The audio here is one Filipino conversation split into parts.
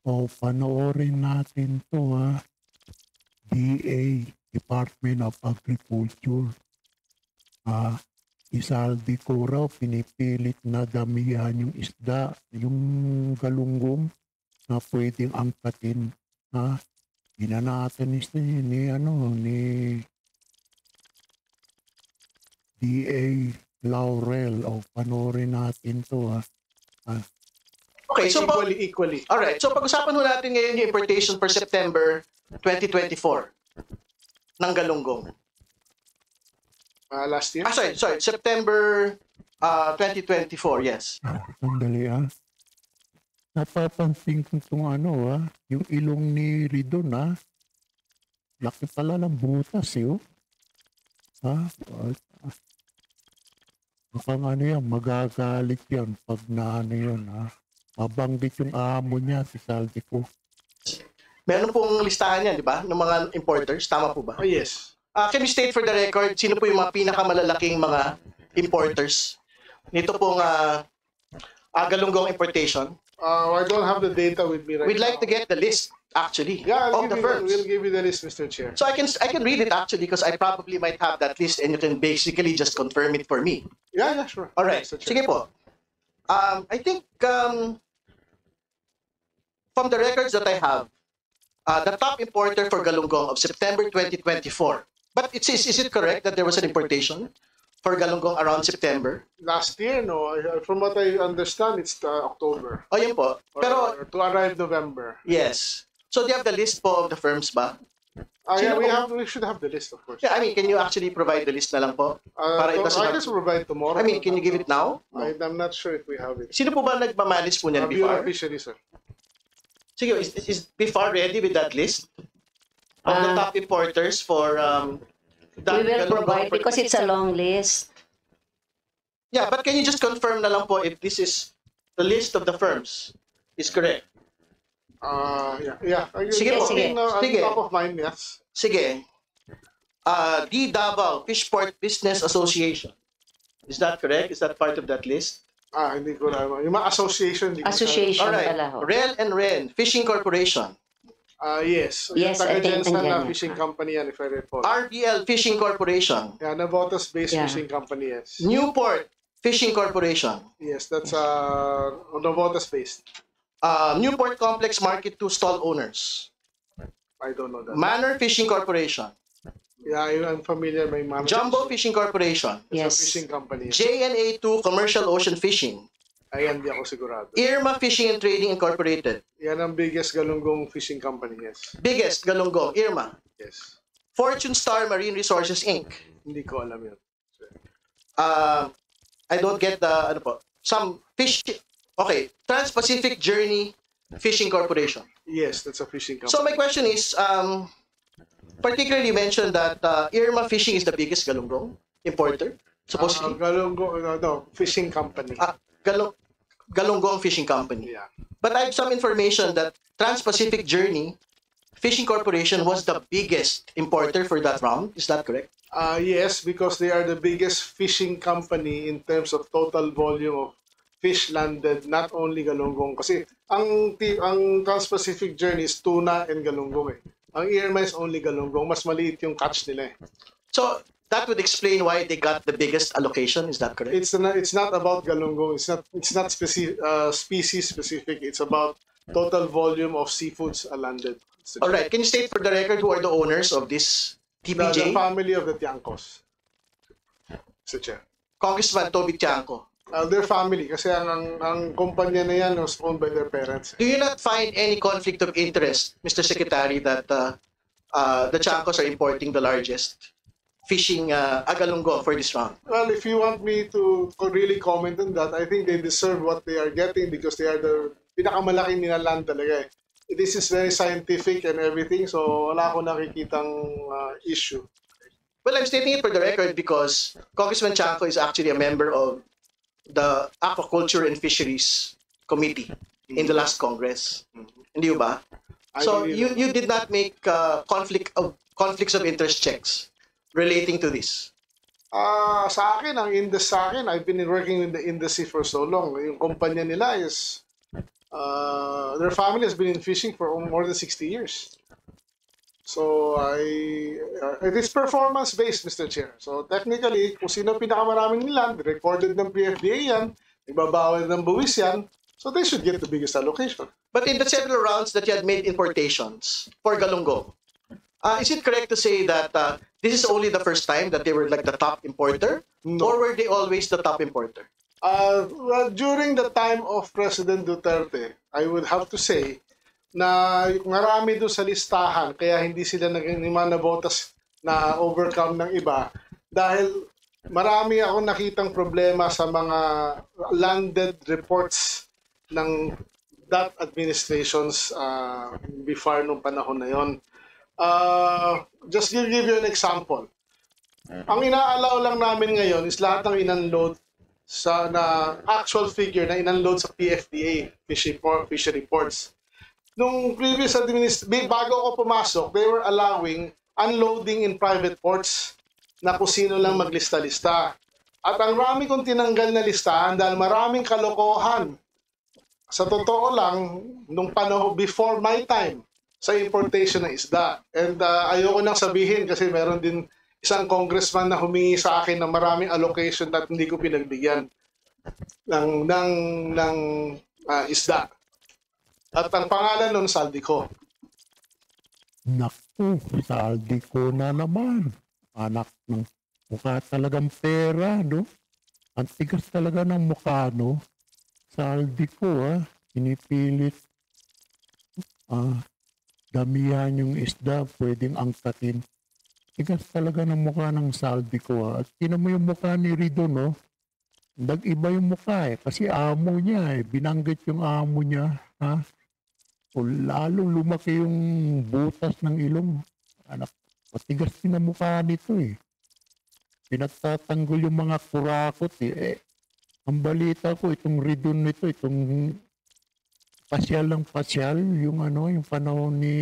O, panoorin natin to ha. DA, Department of Agriculture. Isaldi ko raw, pinipilit na damihan yung isda, yung galunggong na pwedeng angkatin. Ginanatan ni DA Laurel. O, panoorin natin to ha. Okay, so equally. alright, so pag-usapan mo natin ngayon yung importation for September 2024 ng galunggong. Last year? Sorry, September 2024, yes. Sandali napapansin ko itong yung ilong ni Ridon laki pala ng butas mukhang yan, magagalit yan pag yun mabanggit yung amo niya, si Saldi ko. Meron pong listahan yan, di ba? Ng mga importers, tama po ba? Oh, yes. Can you state for the record, sino po yung mga pinakamalalaking mga importers nito pong galunggong importation? I don't have the data with me right We'd now. like to get the list, actually, Yeah, of the firms. we'll give you the list, Mr. Chair. So I can read it actually because I probably might have that list and you can basically just confirm it for me. Yeah, sure. All right. Mr. Chair. Sige po. I think from the records that I have, the top importer for galunggong of September 2024. But is it correct that there was an importation for galunggong around September? Last year, no. From what I understand, it's October. Oh, yun po. Pero, Or to arrive November. yes. So do you have the list po of the firms ba? Yeah, Sino po? we should have the list, of course. Yeah, I mean, can you actually provide the list na lang po? Para ito I can provide tomorrow. I mean, can you give it now? I'm not sure if we have it. Sino po ba nagmamanage po niyan Bureau before? of Fisheries, sir. Sige, is BIFAR ready with that list of the top importers for We will provide because it's a long list. Yeah, but can you just confirm na lang po if this is the list of the firms is correct? Yeah. Sige po. Sige. Sige. Top of mind, yes. Sige. D. Davao Fishport Business Association. Is that correct? Is that part of that list? Hindi ko alam. Yung mga association. hindi ko Association Alright. pala ho. Rel and Ren Fishing Corporation. Yes. Yes, I think Taga-Jensen na nandiyan yan. fishing company yan, if I recall. RBL Fishing Corporation. Yeah, Navotas-based Yeah. fishing company, yes. Newport Fishing Corporation. Yes, that's Navotas-based. Newport Complex Market 2 stall owners. I don't know that. Manor Fishing Corporation. Yeah, I'm familiar. May manager. Jumbo Fishing Corporation. It's a Yes. fishing company. JNA2 Commercial Ocean Fishing. Ayan, di ako sigurado. Irma Fishing and Trading Incorporated. Yan ang biggest galunggong fishing company, yes. Biggest galunggong, Irma. Yes. Fortune Star Marine Resources Inc. Hindi ko alam yun. I don't get the, some fish, okay, Trans-Pacific Journey Fishing Corporation. Yes, that's a fishing company. So my question is, particularly you mentioned that Irma Fishing is the biggest galunggong importer, supposedly. Fishing company. Galunggong Fishing Company. Yeah. But I have some information that Trans-Pacific Journey Fishing Corporation was the biggest importer for that round. Is that correct? Yes, because they are the biggest fishing company in terms of total volume of fish landed, not only galunggong. Kasi ang Trans-Pacific Journey is tuna and galunggong eh. Ang Irma is only galunggong. Mas maliit yung catch nila eh. So that would explain why they got the biggest allocation. Is that correct? It's not about galunggong. It's not species specific. It's about total volume of seafoods landed. All right. Can you state for the record who are the owners of this The TPJ? family of the Tiangcos. Mr. Chair. Congressman Toby Tiangco. Their family kasi ang kumpanya na yan was owned by their parents. Do you not find any conflict of interest, Mr. Secretary, that the Tiangcos are importing the largest fishing agalunggong for this round? Well, if you want me to really comment on that, I think they deserve what they are getting because they are the pinakamalaking nilaland talaga eh. This is very scientific and everything, so wala akong nakikitang issue. Well, I'm stating it for the record because Congressman Tiangco is actually a member of the Aquaculture and Fisheries Committee in the last Congress. Hindi ba? So you did not make conflicts of interest checks relating to this. Sa akin, I've been working in the industry for so long. Yung kumpanya nila is Their family has been in fishing for more than 60 years. So it is performance based, Mr. Chair. So technically, kung sino pinakamaraming land, recorded ng PFDA yan, ibabawi ng buwis yan, so they should get the biggest allocation. But in the several rounds that you had made importations for Galunggong, is it correct to say that this is only the first time that they were like the top importer? No. Or were they always the top importer? Well, during the time of President Duterte, I would have to say na marami doon sa listahan kaya hindi sila naging botas na overcome ng iba dahil marami ako nakitang problema sa mga landed reports ng that administrations before nung panahon na yon. Just give you an example. Ang inaalaw lang namin ngayon is lahat ng inunload sa na actual figure na inunload sa PFDA, fishery reports. Nung previous administration, bago ako pumasok, they were allowing unloading in private ports na kung sino lang maglista-lista. At ang rami kong tinanggal na listahan dahil maraming kalokohan. Sa totoo lang, nung panahon before my time, sa importation ng isda. And ayoko nang sabihin kasi meron din isang congressman na humingi sa akin ng maraming allocation at hindi ko pinagbigyan ng isda. At ang pangalan nun, Saldico. Naku, Saldico na naman. Anak ng mukha talagang pera, no? Ang tigas talaga ng mukha, no? Saldico, Pinipilit. Damihan yung isda, pwedeng angkatin. Tigas talaga ng mukha ng Saldico, At tinan mo yung mukha ni Rido, no? Nag-iba yung mukha, Kasi amo niya, Binanggit yung amo niya, O lalong lumaki yung butas ng ilong. Anak, matigas din ang mukha nito, Pinagtatanggol yung mga kurakot, Ang balita ko, itong Ridon nito, itong pasyal ng pasyal, yung yung panahon ni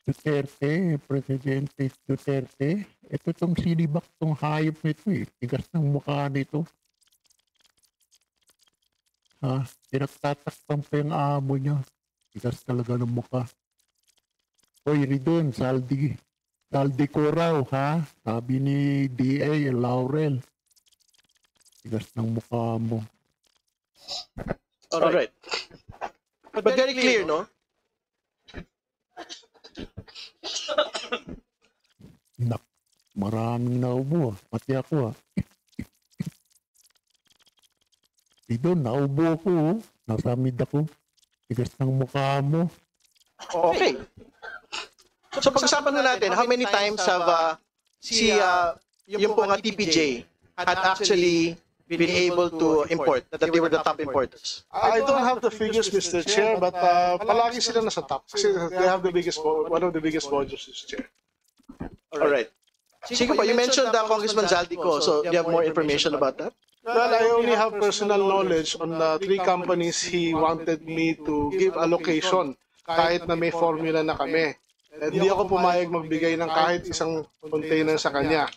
Duterte, Presidente Duterte. Ito itong sinibak, itong hayop nito, Tigas ng mukha nito. Pinagtatakpan pa yung amo niya. Tigas talaga ng mukha. Hoy, Ridon, Saldi ko raw, Sabi ni DA, Laurel. Tigas ng mukha mo. Alright. But very clear, no? Maraming naubo, Pati ako, Dito, naubo ko, Nasamid ako. Tigas ng mukha mo. Okay. So pag-usapan na natin, how many times have yung pong TPJ had actually been able to import, that they were the top importers? I don't have the figures, Mr. Chair, but palagi sila nasa top kasi they have the biggest, one of the biggest volumes, Mr. Chair. Alright. Sige po, you mentioned Congressman Zaldico, so do you have more information about that? Well, I only have personal knowledge on the 3 companies he wanted me to give allocation kahit na may formula na kami. Hindi ako pumayag magbigay ng kahit isang container sa kanya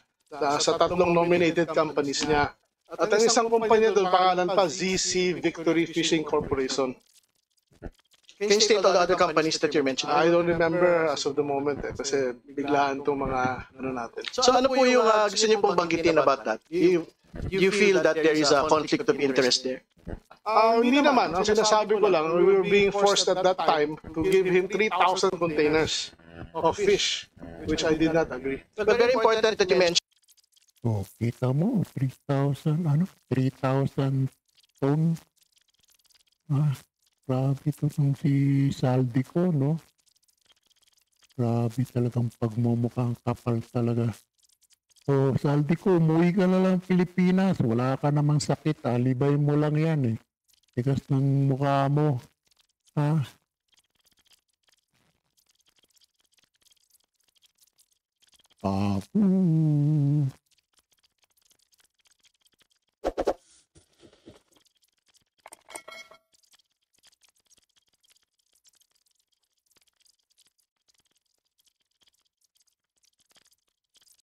sa 3 nominated companies niya. At ang isang kumpanya doon, pangalan pa, ZC Victory Fishing Corporation. Can you state all the other companies that you're mentioning? I don't remember as of the moment kasi biglaan itong mga natin. So ano po yung gusto niyo pong banggitin about that? You feel that there is a conflict of interest there? Hindi naman. Ang sinasabi ko lang, we were being forced at that time to give him 3,000 containers of fish, which I did not agree. But very important that you mentioned. Kita mo, 3,000 ton. Grabe ito itong si Saldico, no? Grabe talagang pagmumukhang kapal talaga. Saldico, umuwi ka na lang Pilipinas. Wala ka namang sakit, Libay mo lang yan, Tigas ng mukha mo.